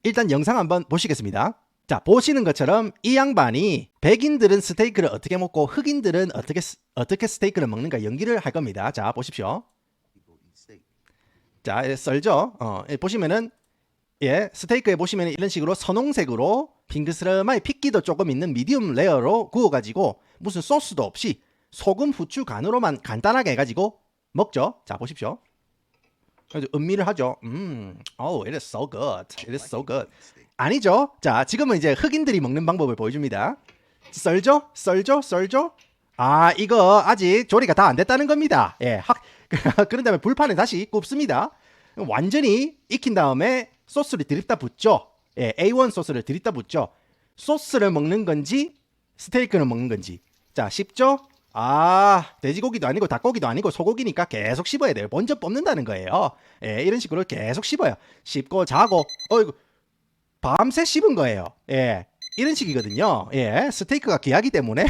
일단 영상 한번 보시겠습니다. 자, 보시는 것처럼 이 양반이 백인들은 스테이크를 어떻게 먹고 흑인들은 어떻게 스테이크를 먹는가 연기를 할 겁니다. 자, 보십시오. 자, 썰죠. 보시면은 스테이크에 보시면 이런 식으로 선홍색으로 빙그스름하게 핏기도 조금 있는 미디움 레어로 구워가지고 무슨 소스도 없이 소금, 후추 간으로만 간단하게 해가지고 먹죠. 자, 보십시오. 그래서 음미를 하죠. oh, it is so good. It is so good. 아니죠. 자, 지금은 이제 흑인들이 먹는 방법을 보여줍니다. 썰죠. 아, 이거 아직 조리가 다 안 됐다는 겁니다. 그런 다음에 불판에 다시 굽습니다. 완전히 익힌 다음에 소스를 드립다 붓죠. A1 소스를 드립다 붓죠. 소스를 먹는 건지 스테이크를 먹는 건지. 자, 쉽죠? 아, 돼지고기도 아니고 닭고기도 아니고 소고기니까 계속 씹어야 돼요. 먼저 뽑는다는 거예요. 이런 식으로 계속 씹어요. 씹고 자고, 밤새 씹은 거예요. 이런 식이거든요. 스테이크가 귀하기 때문에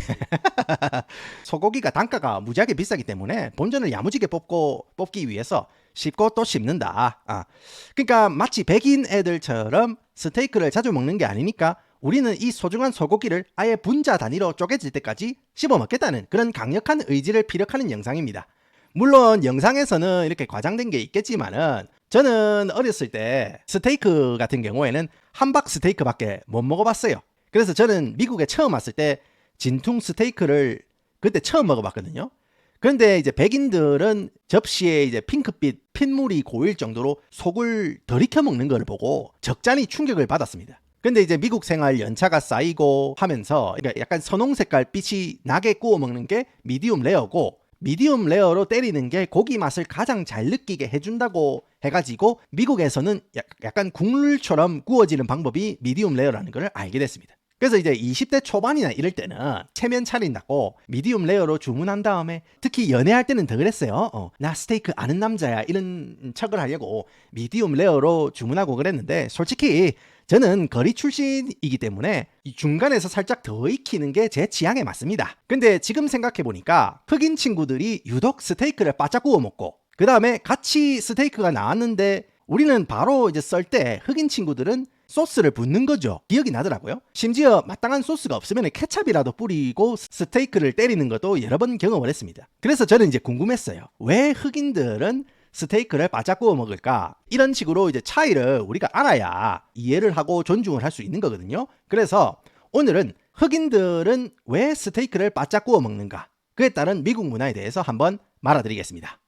소고기가 단가가 무지하게 비싸기 때문에 본전을 야무지게 뽑기 위해서 씹고 또 씹는다. 그러니까 마치 백인 애들처럼 스테이크를 자주 먹는 게 아니니까 우리는 이 소중한 소고기를 아예 분자 단위로 쪼개질 때까지 씹어 먹겠다는 그런 강력한 의지를 피력하는 영상입니다. 물론 영상에서는 이렇게 과장된 게 있겠지만은 저는 어렸을 때 스테이크 같은 경우에는 함박 스테이크밖에 못 먹어봤어요. 그래서 저는 미국에 처음 왔을 때 진퉁 스테이크를 그때 처음 먹어봤거든요. 그런데 이제 백인들은 접시에 이제 핑크빛 핏물이 고일 정도로 속을 덜 익혀 먹는 걸 보고 적잖이 충격을 받았습니다. 근데 이제 미국 생활 연차가 쌓이고 하면서 약간 선홍 색깔 빛이 나게 구워 먹는 게 미디움 레어고 미디움 레어로 때리는 게 고기 맛을 가장 잘 느끼게 해준다고 해가지고 미국에서는 약간 국물처럼 구워지는 방법이 미디움 레어라는 걸 알게 됐습니다. 그래서 이제 20대 초반이나 이럴 때는 체면 차린다고 미디움 레어로 주문한 다음에 특히 연애할 때는 더 그랬어요. 나 스테이크 아는 남자야 이런 척을 하려고 미디움 레어로 주문하고 그랬는데 솔직히 저는 거리 출신이기 때문에 이 중간에서 살짝 더 익히는 게 제 취향에 맞습니다. 근데 지금 생각해보니까 흑인 친구들이 유독 스테이크를 바짝 구워 먹고 그 다음에 같이 스테이크가 나왔는데 우리는 바로 이제 썰 때 흑인 친구들은 소스를 붓는 거죠. 기억이 나더라고요. 심지어 마땅한 소스가 없으면 케찹이라도 뿌리고 스테이크를 때리는 것도 여러 번 경험을 했습니다. 그래서 저는 이제 궁금했어요. 왜 흑인들은 스테이크를 바짝 구워 먹을까? 이런 식으로 이제 차이를 우리가 알아야 이해를 하고 존중을 할 수 있는 거거든요. 그래서 오늘은 흑인들은 왜 스테이크를 바짝 구워 먹는가? 그에 따른 미국 문화에 대해서 한번 말아드리겠습니다.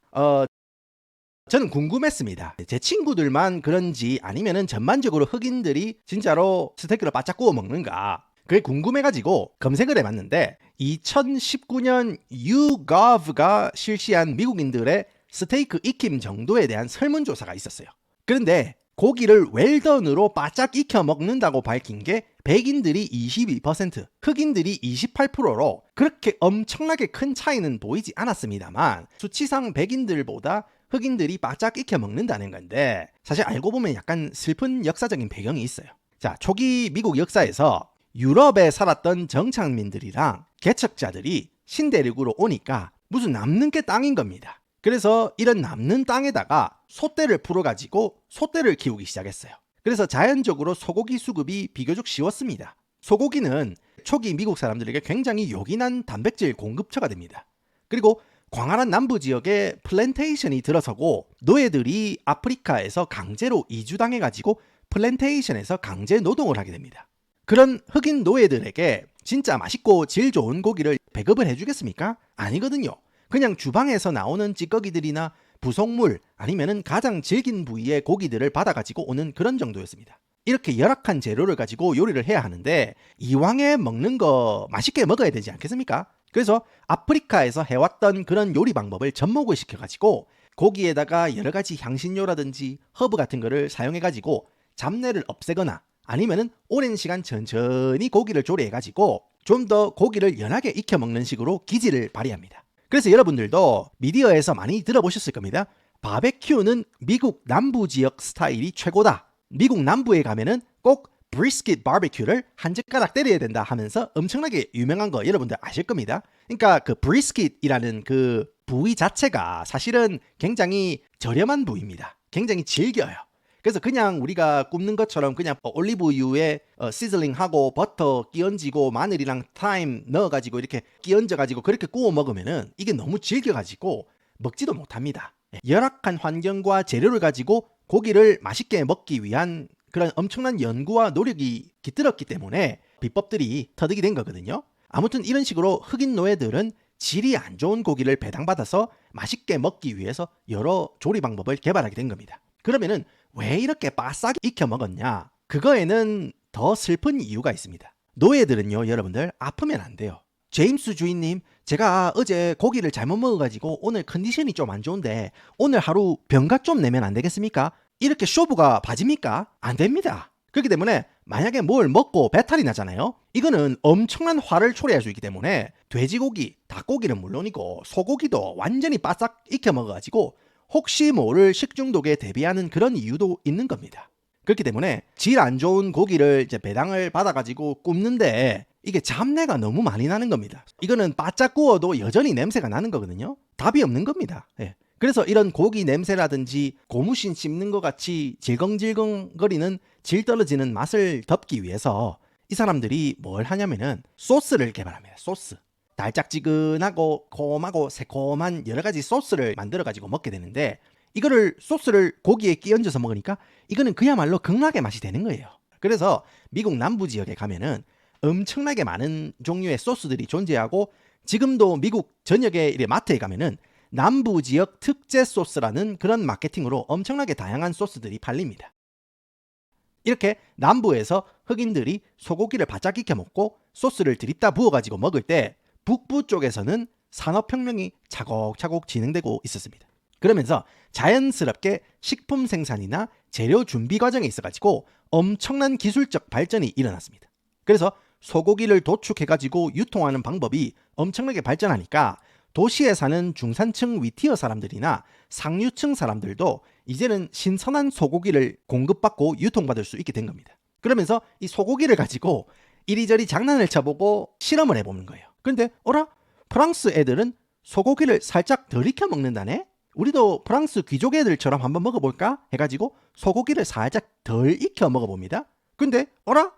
저는 궁금했습니다. 제 친구들만 그런지 아니면은 전반적으로 흑인들이 진짜로 스테이크를 바짝 구워 먹는가? 그게 궁금해가지고 검색을 해봤는데 2019년 YouGov가 실시한 미국인들의 스테이크 익힘 정도에 대한 설문조사가 있었어요. 그런데 고기를 웰던으로 바짝 익혀 먹는다고 밝힌 게 백인들이 22%, 흑인들이 28%로 그렇게 엄청나게 큰 차이는 보이지 않았습니다만 수치상 백인들보다 흑인들이 바짝 익혀 먹는다는 건데 사실 알고 보면 약간 슬픈 역사적인 배경이 있어요. 자, 초기 미국 역사에서 유럽에 살았던 정착민들이랑 개척자들이 신대륙으로 오니까 무슨 남는 게 땅인 겁니다. 그래서 이런 남는 땅에다가 소떼를 풀어가지고 소떼를 키우기 시작했어요. 그래서 자연적으로 소고기 수급이 비교적 쉬웠습니다. 소고기는 초기 미국 사람들에게 굉장히 요긴한 단백질 공급처가 됩니다. 그리고 광활한 남부 지역에 플랜테이션이 들어서고 노예들이 아프리카에서 강제로 이주당해가지고 플랜테이션에서 강제 노동을 하게 됩니다. 그런 흑인 노예들에게 진짜 맛있고 질 좋은 고기를 배급을 해주겠습니까? 아니거든요. 그냥 주방에서 나오는 찌꺼기들이나 부속물 아니면은 가장 질긴 부위의 고기들을 받아가지고 오는 그런 정도였습니다. 이렇게 열악한 재료를 가지고 요리를 해야 하는데 이왕에 먹는 거 맛있게 먹어야 되지 않겠습니까? 그래서 아프리카에서 해왔던 그런 요리 방법을 접목을 시켜가지고 고기에다가 여러 가지 향신료라든지 허브 같은 거를 사용해가지고 잡내를 없애거나 아니면은 오랜 시간 천천히 고기를 조리해가지고 좀 더 고기를 연하게 익혀 먹는 식으로 기질을 발휘합니다. 그래서 여러분들도 미디어에서 많이 들어보셨을 겁니다. 바베큐는 미국 남부 지역 스타일이 최고다. 미국 남부에 가면은 꼭 브리스킷 바베큐를 한 젓가락 때려야 된다 하면서 엄청나게 유명한 거 여러분들 아실 겁니다. 그러니까 그 브리스킷이라는 그 부위 자체가 사실은 굉장히 저렴한 부위입니다. 굉장히 질겨요. 그래서 그냥 우리가 굽는 것처럼 그냥 올리브유에 시즐링하고 버터 끼얹고 마늘이랑 타임 넣어가지고 이렇게 끼얹어가지고 그렇게 구워 먹으면은 이게 너무 질겨가지고 먹지도 못합니다. 열악한 환경과 재료를 가지고 고기를 맛있게 먹기 위한 그런 엄청난 연구와 노력이 깃들었기 때문에 비법들이 터득이 된 거거든요. 아무튼 이런 식으로 흑인 노예들은 질이 안 좋은 고기를 배당받아서 맛있게 먹기 위해서 여러 조리 방법을 개발하게 된 겁니다. 그러면은 왜 이렇게 바싹 익혀 먹었냐? 그거에는 더 슬픈 이유가 있습니다. 노예들은요, 여러분들 아프면 안 돼요. 제임스 주인님, 제가 어제 고기를 잘못 먹어가지고 오늘 컨디션이 좀 안 좋은데 오늘 하루 병가 좀 내면 안 되겠습니까? 이렇게 쇼부가 봐집니까? 안 됩니다. 그렇기 때문에 만약에 뭘 먹고 배탈이 나잖아요. 이거는 엄청난 화를 초래할 수 있기 때문에 돼지고기, 닭고기는 물론이고 소고기도 완전히 바싹 익혀 먹어가지고 혹시 모를 식중독에 대비하는 그런 이유도 있는 겁니다. 그렇기 때문에 질 안 좋은 고기를 이제 배당을 받아가지고 굽는데 이게 잡내가 너무 많이 나는 겁니다. 이거는 바짝 구워도 여전히 냄새가 나는 거거든요. 답이 없는 겁니다. 예. 그래서 이런 고기 냄새라든지 고무신 씹는 것 같이 질겅질겅거리는 질 떨어지는 맛을 덮기 위해서 이 사람들이 뭘 하냐면은 소스를 개발합니다. 소스. 달짝지근하고 콤하고 새콤한 여러 가지 소스를 만들어 가지고 먹게 되는데 이거를 소스를 고기에 끼얹어서 먹으니까 이거는 그야말로 극락의 맛이 되는 거예요. 그래서 미국 남부 지역에 가면은 엄청나게 많은 종류의 소스들이 존재하고 지금도 미국 전역의 마트에 가면은 남부 지역 특제 소스라는 그런 마케팅으로 엄청나게 다양한 소스들이 팔립니다. 이렇게 남부에서 흑인들이 소고기를 바짝 익혀 먹고 소스를 드립다 부어가지고 먹을 때 북부 쪽에서는 산업혁명이 차곡차곡 진행되고 있었습니다. 그러면서 자연스럽게 식품 생산이나 재료 준비 과정에 있어가지고 엄청난 기술적 발전이 일어났습니다. 그래서 소고기를 도축해가지고 유통하는 방법이 엄청나게 발전하니까 도시에 사는 중산층 위티어 사람들이나 상류층 사람들도 이제는 신선한 소고기를 공급받고 유통받을 수 있게 된 겁니다. 그러면서 이 소고기를 가지고 이리저리 장난을 쳐보고 실험을 해보는 거예요. 근데 어라? 프랑스 애들은 소고기를 살짝 덜 익혀 먹는다네? 우리도 프랑스 귀족 애들처럼 한번 먹어볼까? 해가지고 소고기를 살짝 덜 익혀 먹어봅니다. 근데 어라?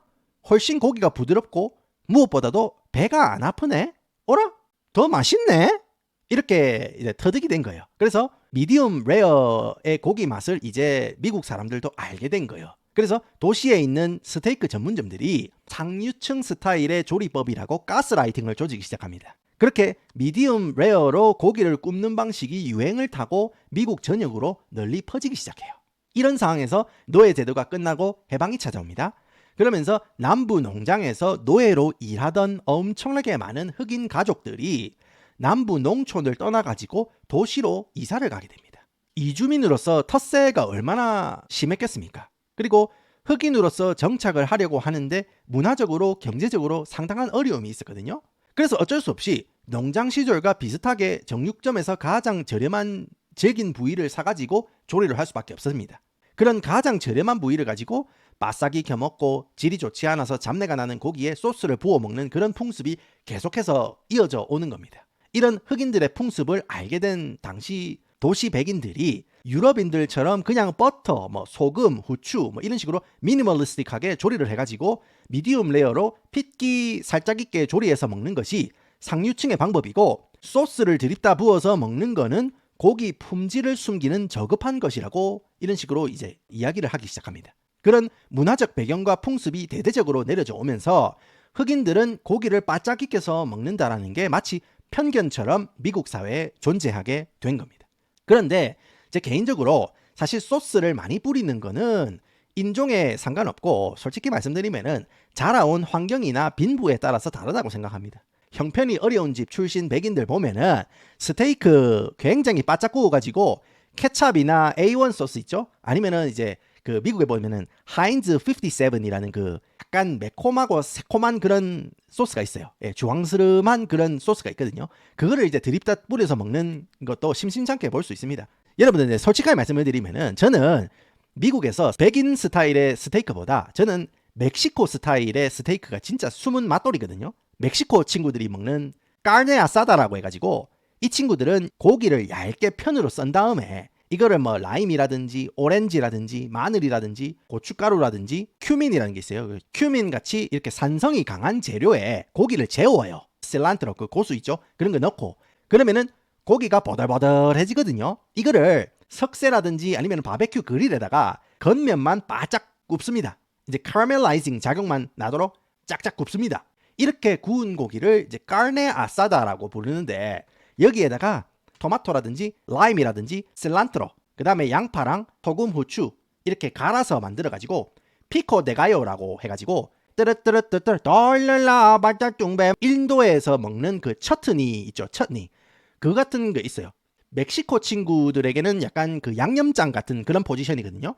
훨씬 고기가 부드럽고 무엇보다도 배가 안 아프네? 어라? 더 맛있네? 이렇게 이제 터득이 된 거예요. 그래서 미디움 레어의 고기 맛을 이제 미국 사람들도 알게 된 거예요. 그래서 도시에 있는 스테이크 전문점들이 상류층 스타일의 조리법이라고 가스라이팅을 조지기 시작합니다. 그렇게 미디움 레어로 고기를 굽는 방식이 유행을 타고 미국 전역으로 널리 퍼지기 시작해요. 이런 상황에서 노예 제도가 끝나고 해방이 찾아옵니다. 그러면서 남부 농장에서 노예로 일하던 엄청나게 많은 흑인 가족들이 남부 농촌을 떠나가지고 도시로 이사를 가게 됩니다. 이주민으로서 텃세가 얼마나 심했겠습니까? 그리고 흑인으로서 정착을 하려고 하는데 문화적으로 경제적으로 상당한 어려움이 있었거든요. 그래서 어쩔 수 없이 농장 시절과 비슷하게 정육점에서 가장 저렴한 질긴 부위를 사가지고 조리를 할 수밖에 없습니다. 그런 가장 저렴한 부위를 가지고 바싹 익혀 먹고 질이 좋지 않아서 잡내가 나는 고기에 소스를 부어 먹는 그런 풍습이 계속해서 이어져 오는 겁니다. 이런 흑인들의 풍습을 알게 된 당시 도시 백인들이 유럽인들처럼 그냥 버터, 소금, 후추 이런 식으로 미니멀리스틱하게 조리를 해가지고 미디움 레어로 핏기 살짝 있게 조리해서 먹는 것이 상류층의 방법이고 소스를 드립다 부어서 먹는 거는 고기 품질을 숨기는 저급한 것이라고 이런 식으로 이제 이야기를 하기 시작합니다. 그런 문화적 배경과 풍습이 대대적으로 내려져 오면서 흑인들은 고기를 바짝 익혀서 먹는다라는 게 마치 편견처럼 미국 사회에 존재하게 된 겁니다. 그런데 제 개인적으로 사실 소스를 많이 뿌리는 거는 인종에 상관없고 솔직히 말씀드리면은 자라온 환경이나 빈부에 따라서 다르다고 생각합니다. 형편이 어려운 집 출신 백인들 보면은 스테이크 굉장히 바짝 구워가지고 케찹이나 A1 소스 있죠? 아니면은 이제 그 미국에 보면은 하인즈 57이라는 그 약간 매콤하고 새콤한 그런 소스가 있어요. 예, 주황스름한 그런 소스가 있거든요. 그거를 이제 드립다 뿌려서 먹는 것도 심심찮게 볼 수 있습니다. 여러분들 솔직하게 말씀을 드리면은 저는 미국에서 백인 스타일의 스테이크보다 저는 멕시코 스타일의 스테이크가 진짜 숨은 맛돌이거든요. 멕시코 친구들이 먹는 까르네 아사다라고 해가지고 이 친구들은 고기를 얇게 편으로 썬 다음에 이거를 뭐 라임이라든지 오렌지라든지 마늘이라든지 고춧가루라든지 큐민이라는 게 있어요. 큐민 같이 이렇게 산성이 강한 재료에 고기를 재워요. 실란트로 그 고수 있죠? 그런 거 넣고 그러면은 고기가 보들보들해지거든요. 이거를 석쇠라든지 아니면 바베큐 그릴에다가 겉면만 바짝 굽습니다. 이제 카라멜라이징 작용만 나도록 짝짝 굽습니다. 이렇게 구운 고기를 이제 카르네 아사다라고 부르는데 여기에다가 토마토라든지 라임이라든지 실란트로 그 다음에 양파랑 소금, 후추 이렇게 갈아서 만들어가지고 피코 데가요라고 해가지고 뜨르뜨르뜨르 돌려라 발자뚱배 인도에서 먹는 그 처트니 있죠. 처트니 그 같은 거 있어요. 멕시코 친구들에게는 약간 그 양념장 같은 그런 포지션이거든요.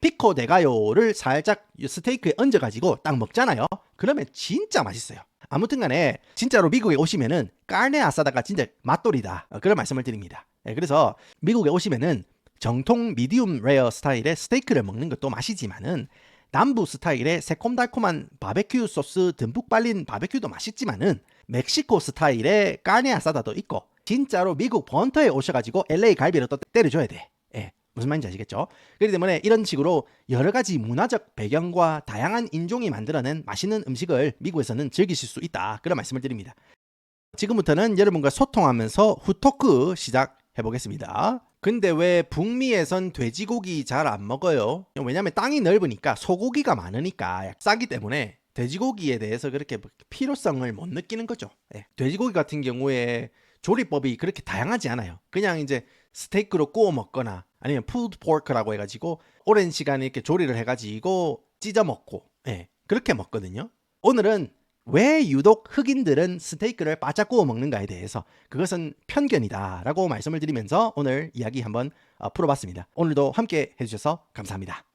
피코 데가요를 살짝 스테이크에 얹어가지고 딱 먹잖아요. 그러면 진짜 맛있어요. 아무튼 간에 진짜로 미국에 오시면은 까르네 아사다가 진짜 맛돌이다. 그런 말씀을 드립니다. 그래서 미국에 오시면은 정통 미디움 레어 스타일의 스테이크를 먹는 것도 맛이지만은 남부 스타일의 새콤달콤한 바베큐 소스 듬뿍 발린 바베큐도 맛있지만은 멕시코 스타일의 까르네 아사다도 있고 진짜로 미국 본토에 오셔가지고 LA 갈비를 또 때려줘야 돼. 무슨 말인지 아시겠죠? 그렇기 때문에 이런 식으로 여러 가지 문화적 배경과 다양한 인종이 만들어낸 맛있는 음식을 미국에서는 즐기실 수 있다. 그런 말씀을 드립니다. 지금부터는 여러분과 소통하면서 후토크 시작해 보겠습니다. 근데 왜 북미에선 돼지고기 잘 안 먹어요? 왜냐면 땅이 넓으니까 소고기가 많으니까 싸기 때문에 돼지고기에 대해서 그렇게 필요성을 못 느끼는 거죠. 돼지고기 같은 경우에 조리법이 그렇게 다양하지 않아요. 그냥 이제 스테이크로 구워 먹거나 아니면 푸드 포크라고 해가지고 오랜 시간 이렇게 조리를 해가지고 찢어 먹고 그렇게 먹거든요. 오늘은 왜 유독 흑인들은 스테이크를 바짝 구워 먹는가에 대해서 그것은 편견이다 라고 말씀을 드리면서 오늘 이야기 한번 풀어봤습니다. 오늘도 함께 해주셔서 감사합니다.